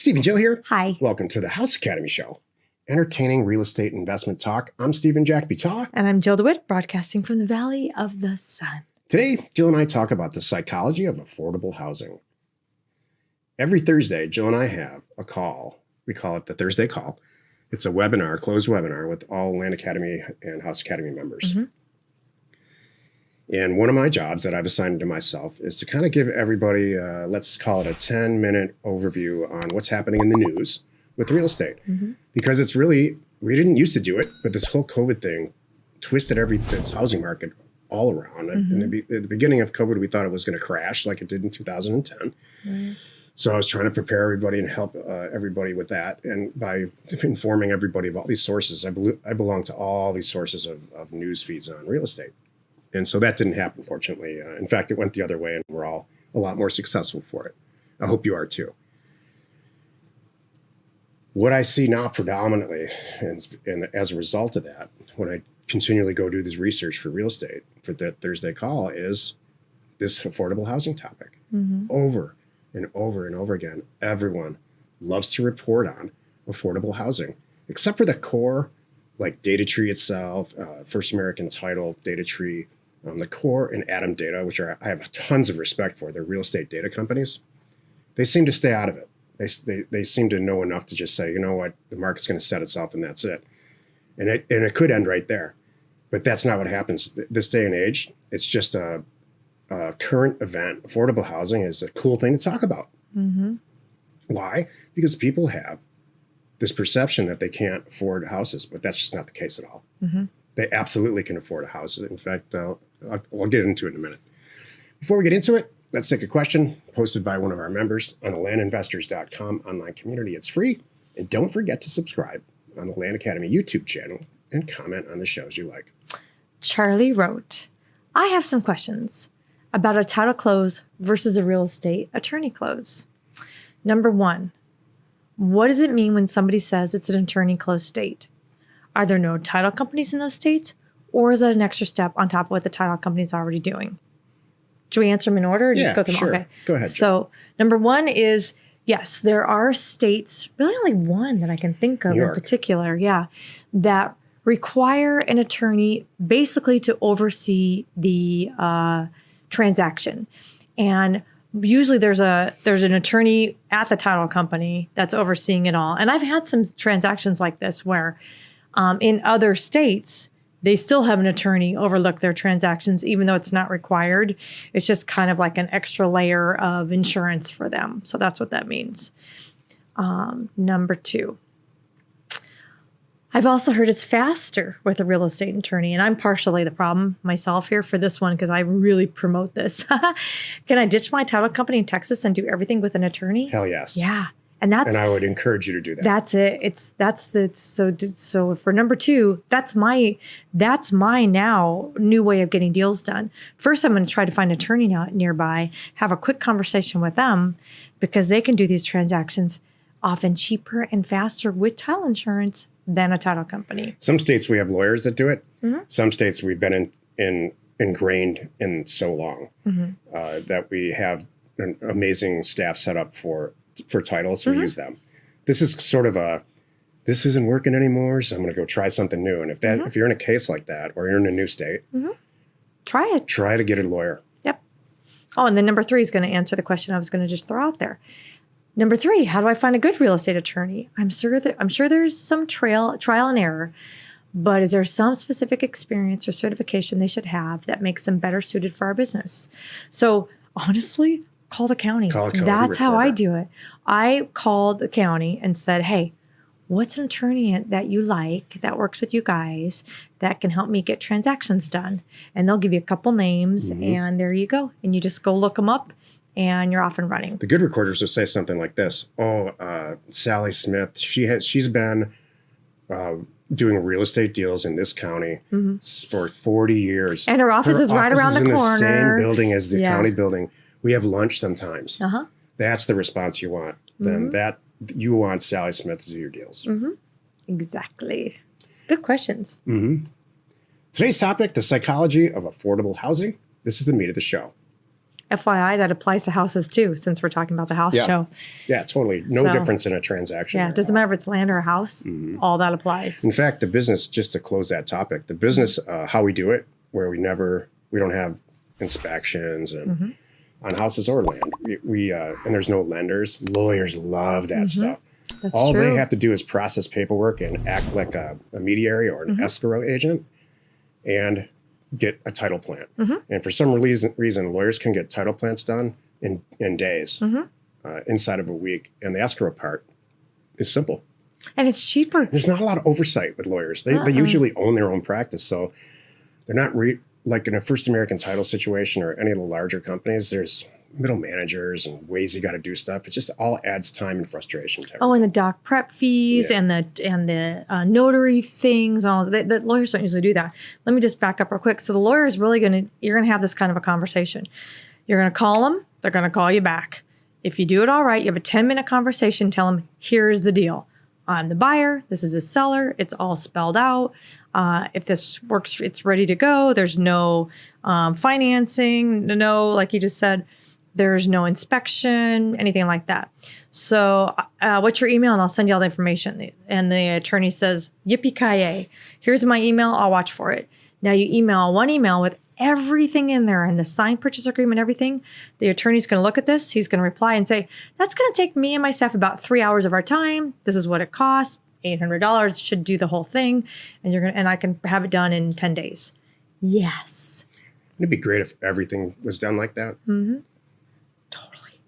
Steve and Jill here. Hi. Welcome to the House Academy Show. Entertaining real estate investment talk. I'm Stephen Jack Butala. And I'm Jill DeWitt, broadcasting from the Valley of the Sun. Today, Jill and I talk about the psychology of affordable housing. Every Thursday, Jill and I have a call. We call it the Thursday Call. It's a webinar, closed webinar with all Land Academy and House Academy members. Mm-hmm. And one of my jobs that I've assigned to myself is to kind of give everybody, let's call it a 10-minute overview on what's happening in the news with real estate. Mm-hmm. Because it's really, we didn't used to do it, but this whole COVID thing twisted this housing market all around. Mm-hmm. At the beginning of COVID, we thought it was going to crash like it did in 2010. Mm-hmm. So I was trying to prepare everybody and help everybody with that. And by informing everybody of all these sources, I belong to all these sources of news feeds on real estate. And so that didn't happen, fortunately. In fact, it went the other way, and we're all a lot more successful for it. I hope you are too. What I see now predominantly, and as a result of that, when I continually go do this research for real estate for that Thursday Call, is this affordable housing topic. Mm-hmm. Over and over and over again, everyone loves to report on affordable housing, except for the core, like Data Tree itself, First American Title, Data Tree, the core and Atom Data, which I have tons of respect for. They're real estate data companies. They seem to stay out of it. They seem to know enough to just say, you know what, the market's going to set itself and that's it. And it could end right there. But that's not what happens. This day and age, it's just a current event. Affordable housing is a cool thing to talk about. Mm-hmm. Why? Because people have this perception that they can't afford houses, but that's just not the case at all. Mm-hmm. They absolutely can afford a house. In fact, I'll get into it in a minute. Before we get into it, let's take a question posted by one of our members on the landinvestors.com online community. It's free. And don't forget to subscribe on the Land Academy YouTube channel and comment on the shows you like. Charlie wrote, I have some questions about a title close versus a real estate attorney close. Number one, what does it mean when somebody says it's an attorney close state? Are there no title companies in those states, or is that an extra step on top of what the title company is already doing? Should we answer them in order or just go through them? Sure. Okay. Go ahead. So number one is, yes, there are states, really only one that I can think of in particular, that require an attorney basically to oversee the transaction. And usually there's an attorney at the title company that's overseeing it all. And I've had some transactions like this where in other states, they still have an attorney overlook their transactions, even though it's not required. It's just kind of like an extra layer of insurance for them. So that's what that means. Number two, I've also heard it's faster with a real estate attorney, and I'm partially the problem myself here for this one because I really promote this. Can I ditch my title company in Texas and do everything with an attorney? Hell yes. Yeah. And I would encourage you to do that. That's it. So for number two, that's my now new way of getting deals done. First, I'm going to try to find an attorney nearby, have a quick conversation with them because they can do these transactions often cheaper and faster with title insurance than a title company. Some states we have lawyers that do it. Mm-hmm. Some states we've been ingrained in so long that we have an amazing staff set up for title, so we use them. This is sort of this isn't working anymore, so I'm going to go try something new. And if you're in a case like that, or you're in a new state, try it. Try to get a lawyer. Yep. Oh, and then number three is going to answer the question I was going to just throw out there. Number three, how do I find a good real estate attorney? I'm sure there's some trial and error, but is there some specific experience or certification they should have that makes them better suited for our business? So honestly, call the county. That's how I do it. I called the county and said, hey, what's an attorney that you like that works with you guys that can help me get transactions done? And they'll give you a couple names and there you go. And you just go look them up and you're off and running. The good recorders will say something like this. Sally Smith, she's been doing real estate deals in this county for 40 years. And her office is right around the corner. The same building as the county building. We have lunch sometimes. That's the response you want. Then you want Sally Smith to do your deals. Exactly. Good questions. Today's topic, the psychology of affordable housing. This is the meat of the show. FYI, that applies to houses too, since we're talking about the house show. Yeah, totally. No difference in a transaction. Yeah, it doesn't matter if it's land or a house. All that applies. In fact, the business, just to close that topic, the business, how we do it, where we don't have inspections and on houses or land. We and there's no lenders. Lawyers love that stuff. That's All true. they have to do is process paperwork and act like a mediary or an escrow agent and get a title plan. And for some reason, lawyers can get title plans done in days, inside of a week. And the escrow part is simple. And it's cheaper. There's not a lot of oversight with lawyers. They usually own their own practice. So they're not like in a First American Title situation or any of the larger companies, there's middle managers and ways you got to do stuff. It just all adds time and frustration to everything. And the doc prep fees and the notary things. All that. The lawyers don't usually do that. Let me just back up real quick. So the lawyer is really you're going to have this kind of a conversation. You're going to call them. They're going to call you back. If you do it all right, you have a 10-minute conversation. Tell them, here's the deal. I'm the buyer. This is the seller. It's all spelled out. If this works, it's ready to go. There's no financing. No, like you just said, there's no inspection, anything like that. So what's your email? And I'll send you all the information. And the attorney says, yippee-ki-yay. Here's my email. I'll watch for it. Now you email one email with everything in there and the signed purchase agreement, everything. The attorney's going to look at this. He's going to reply and say, that's going to take me and my staff about 3 hours of our time. This is what it costs. $800 should do the whole thing. And I can have it done in 10 days. Yes. It'd be great if everything was done like that. Totally.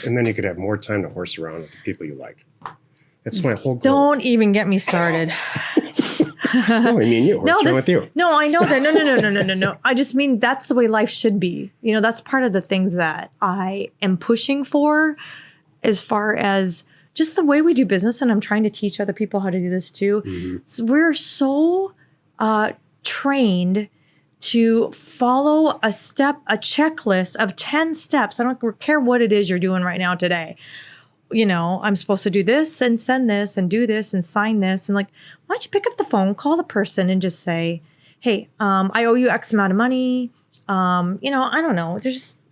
And then you could have more time to horse around with the people you like. That's my whole goal. Don't even get me started. No, I mean you. Horse around with you. No, I know that. No. I just mean that's the way life should be. That's part of the things that I am pushing for as far as just the way we do business. And I'm trying to teach other people how to do this too. So we're so trained to follow a checklist of 10 steps. I don't care what it is you're doing right now today. I'm supposed to do this and send this and do this and sign this. And why don't you pick up the phone, call the person and just say, hey, I owe you X amount of money. I don't know.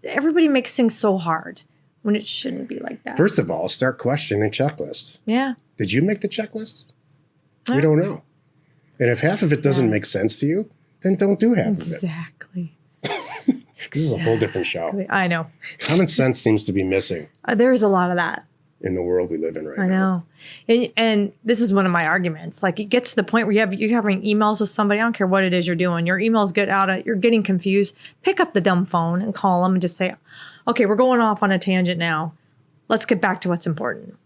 Everybody makes things so hard when it shouldn't be like that. First of all, start questioning the checklist. Yeah. Did you make the checklist? We don't know. And if half of it doesn't make sense to you, then don't do half of it. Exactly. This is a whole different show. I know. Common sense seems to be missing. There's a lot of that In the world we live in right now. I know. And this is one of my arguments. It gets to the point where you're having emails with somebody. I don't care what it is you're doing. Your emails you're getting confused. Pick up the dumb phone and call them and just say, okay, we're going off on a tangent now. Let's get back to what's important.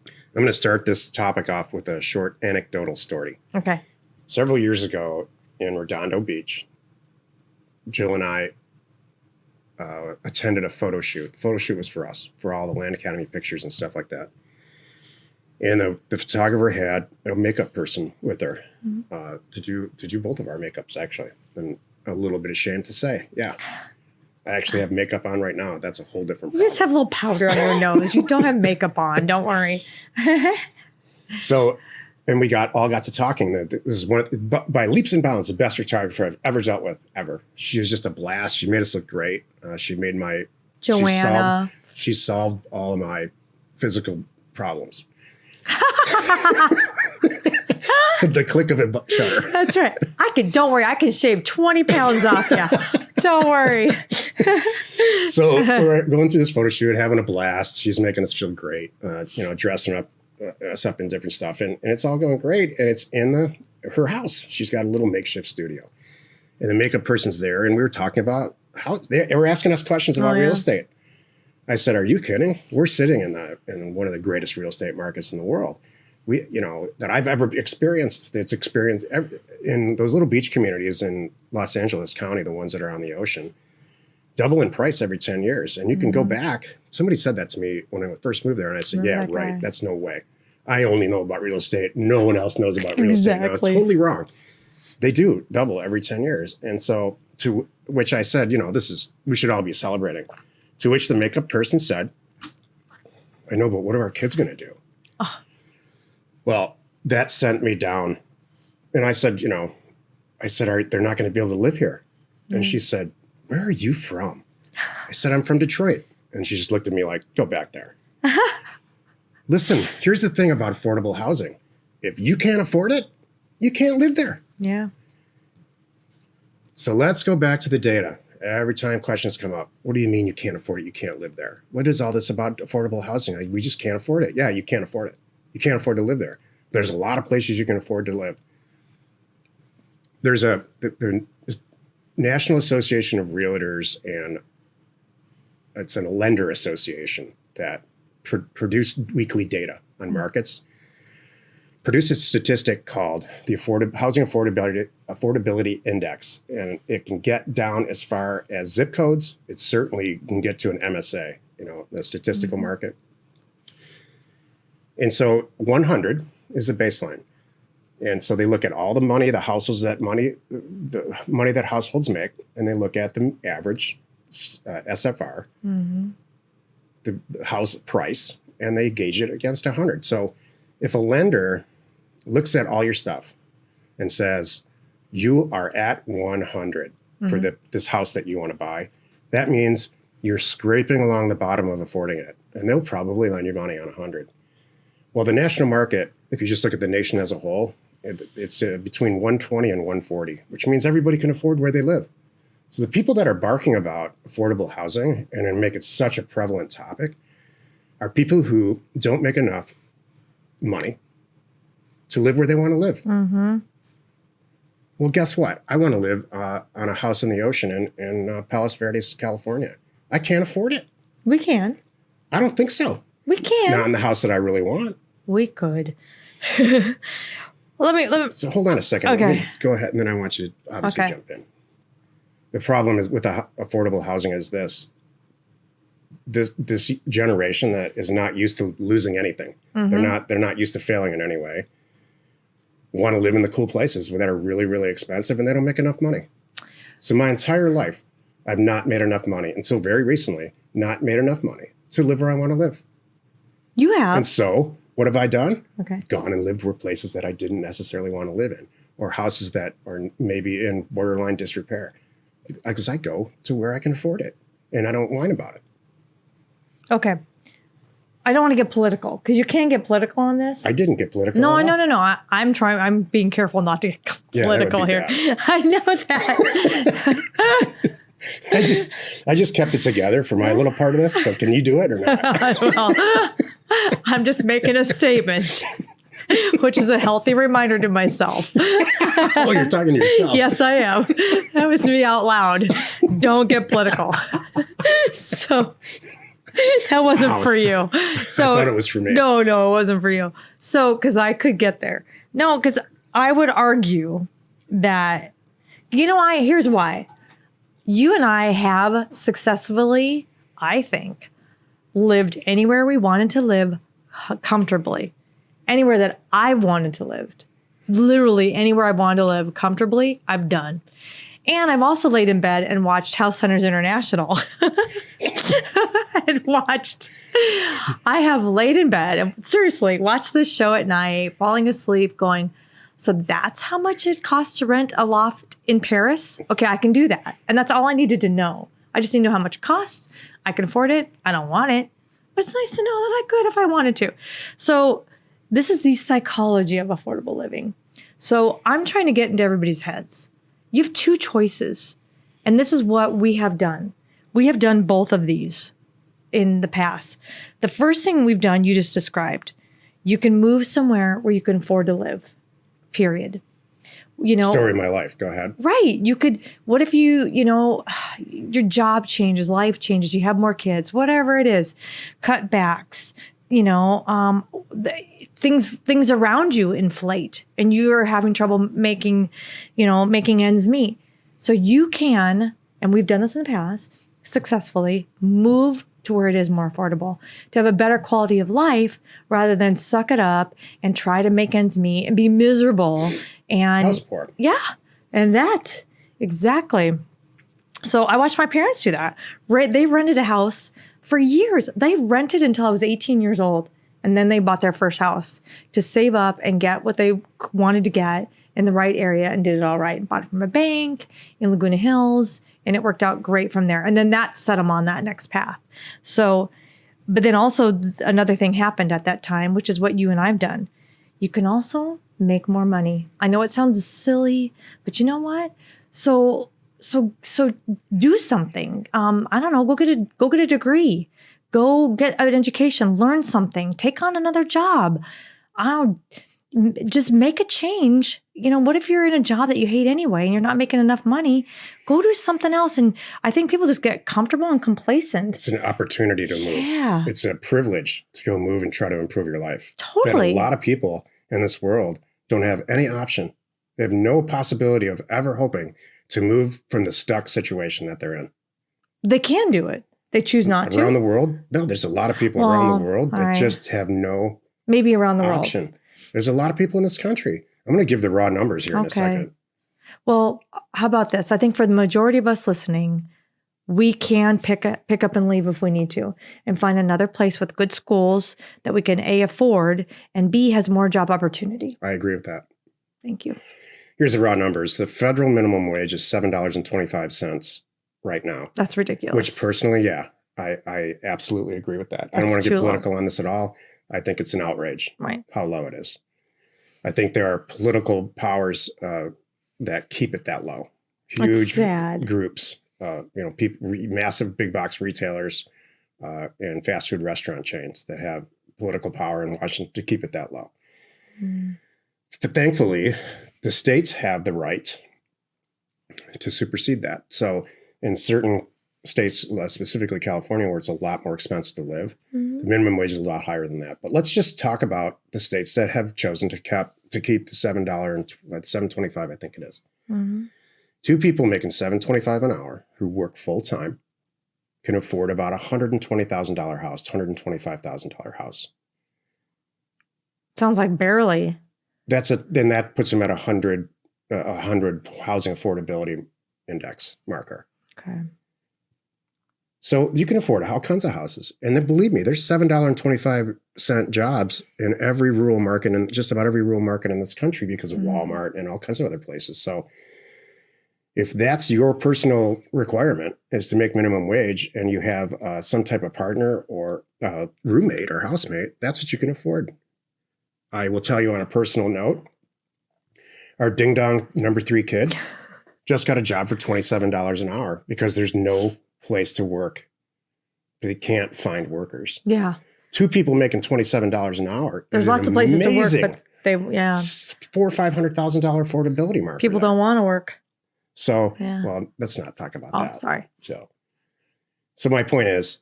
I'm going to start this topic off with a short anecdotal story. Okay. Several years ago in Redondo Beach, Jill and I attended a photo shoot. Photo shoot was for us, for all the Land Academy pictures and stuff like that. And the photographer had a makeup person with her to do both of our makeups, actually. And a little bit ashamed to say, yeah, I actually have makeup on right now. That's a whole different problem. You just have a little powder on your nose. You don't have makeup on. Don't worry. So, and we all got to talking. This is by leaps and bounds, the best photographer I've ever dealt with, ever. She was just a blast. She made us look great. She made Joanna. She solved all of my physical problems. The click of a shutter. That's right. Don't worry. I can shave 20 pounds off you. Don't worry. So we're going through this photo shoot, having a blast. She's making us feel great, dressing us up in different stuff. And it's all going great. And it's in her house. She's got a little makeshift studio. And the makeup person's there. And we were talking about they were asking us questions about real estate. I said, are you kidding? We're sitting in one of the greatest real estate markets in the world. That I've ever experienced. That's experienced in those little beach communities in Los Angeles County, the ones that are on the ocean, double in price every 10 years. And you can go back. Somebody said that to me when I first moved there. And I said, yeah, right. That's no way. I only know about real estate. No one else knows about real estate. No, it's totally wrong. They do double every 10 years. And so to which I said, we should all be celebrating. To which the makeup person said, I know, but what are our kids going to do? Oh. Well, that sent me down. And I said, they're not going to be able to live here. And she said, where are you from? I said, I'm from Detroit. And she just looked at me like, go back there. Listen, here's the thing about affordable housing. If you can't afford it, you can't live there. Yeah. So let's go back to the data. Every time questions come up, what do you mean you can't afford it? You can't live there. What is all this about affordable housing? Like, we just can't afford it. Yeah, you can't afford it. You can't afford to live there. There's a lot of places you can afford to live. There's a National Association of Realtors, and it's a lender association that produce weekly data on markets. Produce a statistic called the Housing Affordability Index, and it can get down as far as zip codes. It certainly can get to an MSA, the statistical market. And so 100 is the baseline. And so they look at all the money, the money that households make, and they look at the average SFR, the house price, and they gauge it against 100. So if a lender looks at all your stuff and says, you are at 100 for this house that you want to buy, that means you're scraping along the bottom of affording it. And they'll probably lend you money on 100. Well, the national market, if you just look at the nation as a whole, it's between 120 and 140, which means everybody can afford where they live. So the people that are barking about affordable housing and make it such a prevalent topic are people who don't make enough money to live where they want to live. Well, guess what? I want to live on a house in the ocean in Palos Verdes, California. I can't afford it. We can. I don't think so. We can. Not in the house that I really want. We could. So hold on a second. Okay. Let me go ahead, and then I want you to obviously jump in. The problem is with affordable housing is this generation that is not used to losing anything. They're not used to failing in any way. Want to live in the cool places that are really, really expensive, and they don't make enough money. So my entire life, I've not made enough money until very recently, not made enough money to live where I want to live. You have. And so what have I done? Okay. Gone and lived where places that I didn't necessarily want to live in, or houses that are maybe in borderline disrepair. Because I go to where I can afford it, and I don't whine about it. Okay. I don't want to get political, because you can get political on this. I didn't get political. No. I'm being careful not to get political here. I know that. I just kept it together for my little part of this. So can you do it or not? Well, I'm just making a statement, which is a healthy reminder to myself. Oh, you're talking to yourself. Yes, I am. That was me out loud. Don't get political. So that wasn't for you. So I thought it was for me. No, it wasn't for you. So, because I could get there. No, because I would argue that, here's why. You and I have successfully, I think, lived anywhere we wanted to live comfortably. Anywhere that I wanted to live. Literally anywhere I wanted to live comfortably, I've done. And I've also laid in bed and watched House Hunters International. I have laid in bed and seriously watched this show at night, falling asleep, going, so that's how much it costs to rent a loft in Paris? Okay, I can do that. And that's all I needed to know. I just need to know how much it costs. I can afford it. I don't want it. But it's nice to know that I could if I wanted to. So this is the psychology of affordable living. So I'm trying to get into everybody's heads. You have two choices. And this is what we have done. We have done both of these in the past. The first thing we've done, you just described. You can move somewhere where you can afford to live, period. Story of my life. Go ahead. Right. You could, what if your job changes, life changes, you have more kids, whatever it is, cutbacks, things around you inflate and you're having trouble making ends meet. So you can, and we've done this in the past, successfully move to where it is more affordable, to have a better quality of life rather than suck it up and try to make ends meet and be miserable. And house poor. Yeah. And that, exactly. So I watched my parents do that. Right. They rented a house for years. They rented until I was 18 years old. And then they bought their first house to save up and get what they wanted to get in the right area and did it all right. Bought it from a bank in Laguna Hills, and it worked out great from there. And then that set him on that next path. So, but then also another thing happened at that time, which is what you and I've done. You can also make more money. I know it sounds silly, but you know what? So do something. I don't know. Go get a degree. Go get an education. Learn something. Take on another job. Just make a change. What if you're in a job that you hate anyway and you're not making enough money? Go do something else. And I think people just get comfortable and complacent. It's an opportunity to move. Yeah. It's a privilege to go move and try to improve your life. Totally. That a lot of people in this world don't have any option. They have no possibility of ever hoping to move from the stuck situation that they're in. They can do it. They choose not to. Around the world? No, there's a lot of people around the world that just have no maybe around the option. World. There's a lot of people in this country. I'm going to give the raw numbers here in a second. Well, how about this? I think for the majority of us listening, we can pick up and leave if we need to and find another place with good schools that we can A, afford, and B, has more job opportunity. I agree with that. Thank you. Here's the raw numbers. The federal minimum wage is $7.25 right now. That's ridiculous. Which personally, I absolutely agree with that. I don't want to get political on this at all. I think it's an outrage how low it is. I think there are political powers that keep it that low. Huge groups, people, massive big box retailers and fast food restaurant chains that have political power in Washington to keep it that low. But thankfully, the states have the right to supersede that. So in certain states, specifically California, where it's a lot more expensive to live, the minimum wage is a lot higher than that. But let's just talk about the states that have chosen to keep the $7 and $7.25, I think it is. Two people making $7.25 an hour who work full time can afford about $120,000 house, $125,000 house. Sounds like barely. Then that puts them at 100 housing affordability index marker. Okay. So you can afford all kinds of houses. And then believe me, there's $7.25 jobs in every rural market and just about every rural market in this country because of Walmart and all kinds of other places. So if that's your personal requirement is to make minimum wage and you have some type of partner or roommate or housemate, that's what you can afford. I will tell you on a personal note, our ding-dong number 3 kid just got a job for $27 an hour because there's no place to work. They can't find workers. Yeah. 2 people making $27 an hour. There's lots of places to work, but $400,000 or $500,000 affordability market. People don't want to work. So, well, let's not talk about that. Oh, sorry. So my point is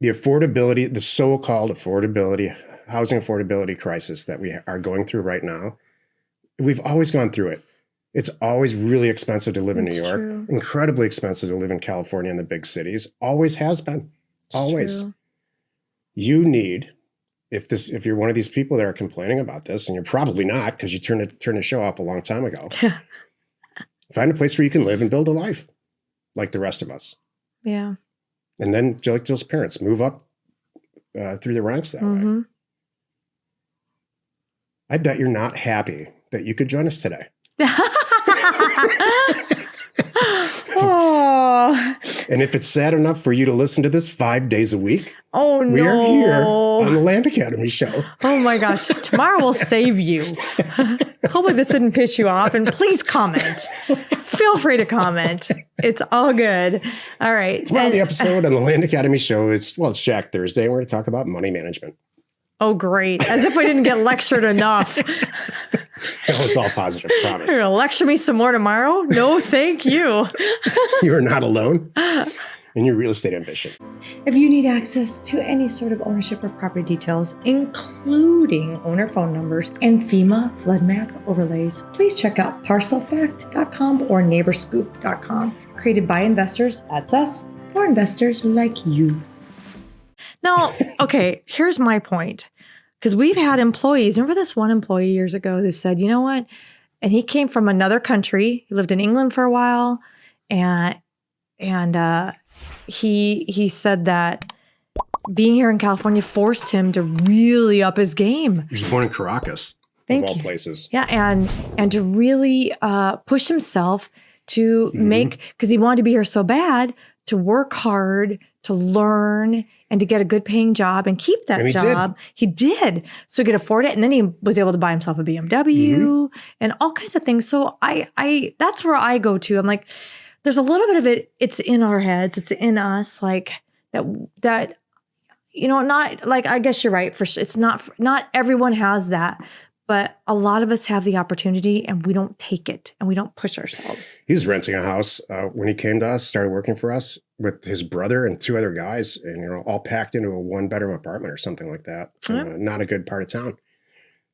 the affordability, the so-called housing affordability crisis that we are going through right now, we've always gone through it. It's always really expensive to live in New York, incredibly expensive to live in California and the big cities. Always has been. Always. True. You need, if you're one of these people that are complaining about this, and you're probably not because you turned the show off a long time ago, find a place where you can live and build a life like the rest of us. Yeah. And then, like those parents, move up through the ranks that way. I bet you're not happy that you could join us today. Oh. And if it's sad enough for you to listen to this 5 days a week, we are here on the Land Academy show. Oh my gosh. Tomorrow will save you. Hopefully this didn't piss you off. And please comment. Feel free to comment. It's all good. All right. Tomorrow the episode on the Land Academy show is, it's Jack Thursday. And we're going to talk about money management. Oh, great. As if we didn't get lectured enough. It's all positive, promise. You're going to lecture me some more tomorrow? No, thank you. You are not alone in your real estate ambition. If you need access to any sort of ownership or property details, including owner phone numbers and FEMA flood map overlays, please check out parcelfact.com or neighborscoop.com. Created by investors, that's us, for investors like you. Now, okay, here's my point. Because we've had employees, remember this one employee years ago who said, you know what? And he came from another country. He lived in England for a while. And he said that being here in California forced him to really up his game. He was born in Caracas. Thank of all you. places. Yeah, and to really push himself to make, because he wanted to be here so bad, to work hard, to learn, and to get a good paying job and keep that job. He did. So he could afford it. And then he was able to buy himself a BMW and all kinds of things. So I that's where I go to. I'm like, there's a little bit of it, it's in our heads, it's in us, like that, you know, not like, I guess you're right. It's not everyone has that, but a lot of us have the opportunity and we don't take it and we don't push ourselves. He was renting a house when he came to us, started working for us with his brother and 2 other guys, and, you know, all packed into a 1-bedroom apartment or something like that. Not a good part of town.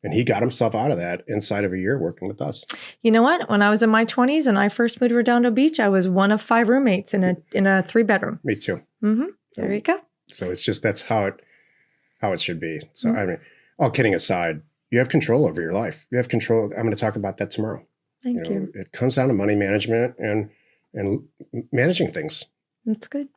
And he got himself out of that inside of a year working with us. You know what? When I was in my 20s and I first moved to Redondo Beach, I was one of 5 roommates in a 3-bedroom. Me too. There you go. So it's just, that's how it should be. So I mean, all kidding aside, you have control over your life. You have control. I'm going to talk about that tomorrow. Thank you. It comes down to money management and managing things. That's good.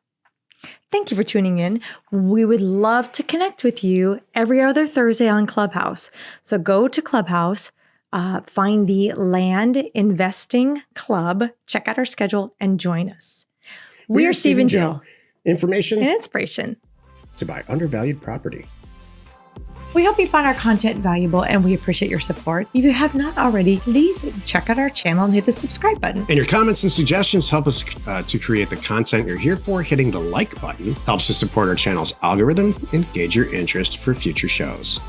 Thank you for tuning in. We would love to connect with you every other Thursday on Clubhouse. So go to Clubhouse, find the Land Investing Club, check out our schedule, and join us. We are Steve and Jill. Information and inspiration to buy undervalued property. We hope you found our content valuable and we appreciate your support. If you have not already, please check out our channel and hit the subscribe button. And your comments and suggestions help us to create the content you're here for. Hitting the like button helps to support our channel's algorithm and gauge your interest for future shows.